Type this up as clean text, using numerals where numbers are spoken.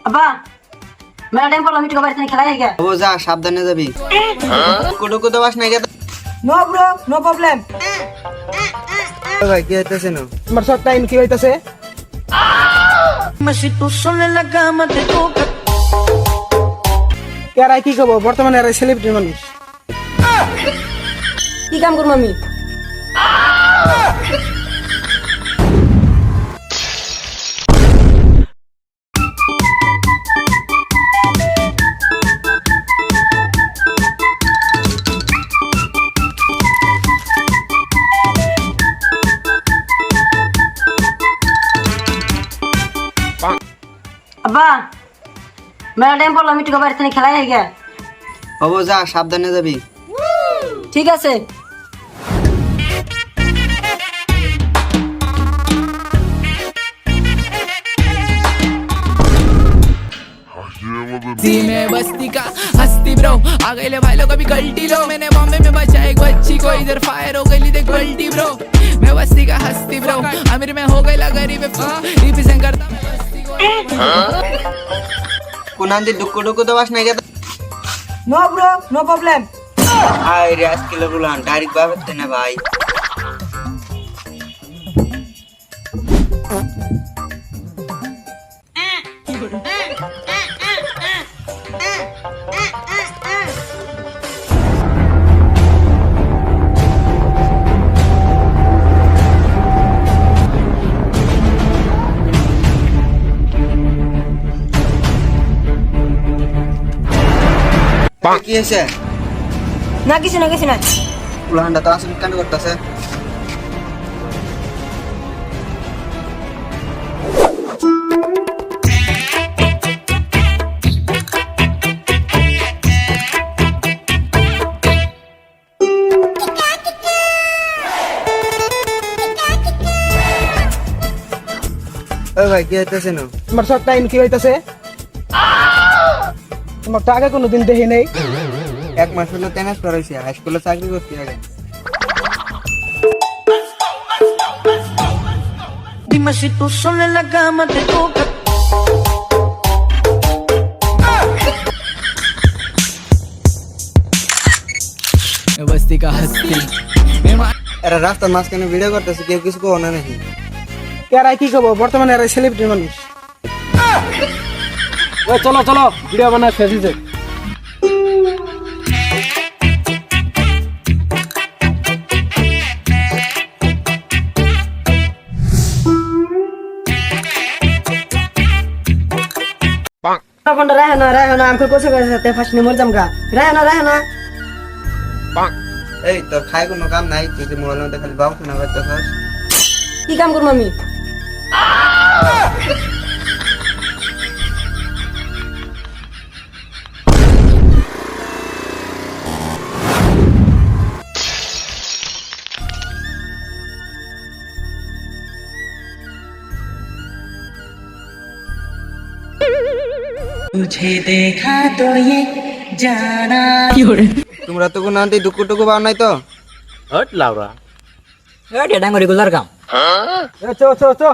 আব্বা মেলা টাইম পড়লাম একটু বাড়িতে খেলা হয়ে গেছে। ও যা সাবধানে যাবি। কুটু কুটু বাস নাই গেছে। No bro no problem. ভাই কি হইতেছে না? তোমার শর্ট টাইম কি হইতাছে? এরাই কি করবো বর্তমানে এরাই সেলিব্রিটি মানুষ। কি কাম করবো আমি? আব্বা মেলা টাইম পড়লাম একটু বাড়িতে খেলা হয়ে গেছে। ও যা সাবধানে যাবি। ঠিক আছে। सी में बस्ती का हस्ती ब्रो आ गए ले भाई लोग अभी गलती लो मैंने बॉम्बे में बचा एक बच्ची को इधर फायर हो गई देख गलती ब्रो मैं बस्ती का हस्ती ब्रो अमीर में हो गई गरीब रिप्रेजेंट करता मैं बस्ती को কোনান্দি ডুকু ডুকু তো বাস নাই গেছে। No bro no problem. আই রে আজকে গুলান ডাইরেক্ট ভাবে না ভাই। কি হয়েছে? না কিছু না কিছু না। উলানটা তো আসলে কান্ড করতেছে। ও ভাই কি হইতেছে না? তোমার শর্ট টাইম কি হইতাছে? তোমার তো আগে কোনোদিন দেখি নেই। এক মাস হলো টেনিস করাইছি, হাই স্কুলে চাকরি করতে আগে। Dime si tú sola en la cama te toca. मैं बस्ती का हस्ती मैं এরা রাস্তার মাঝখানে ভিডিও করতেছে, কেউ কিছু কো না নাকি? এরাই কি করবো বর্তমানে এরাই সেলিব্রিটি মানুষ। চলো চলো ভিডিও বানায় ফেসিছে। ফোনটা রাখো না আমাকে কোসে করে ফাঁসি মর যাম গা। রাখো না। এই তোর খাই কোনো কাম নাই, তুই যে মোবাইলের মধ্যে খালি বাবু শোনা করতেছস। কি কাম করবো আমি? तुझे देखा तो ये जाना। তোমরা তো কোনো আন্টি ডুকু টুকু বাও নাই তো? হট লাউরা ডাঙ্গরি গুলার কাম। চো চো চো।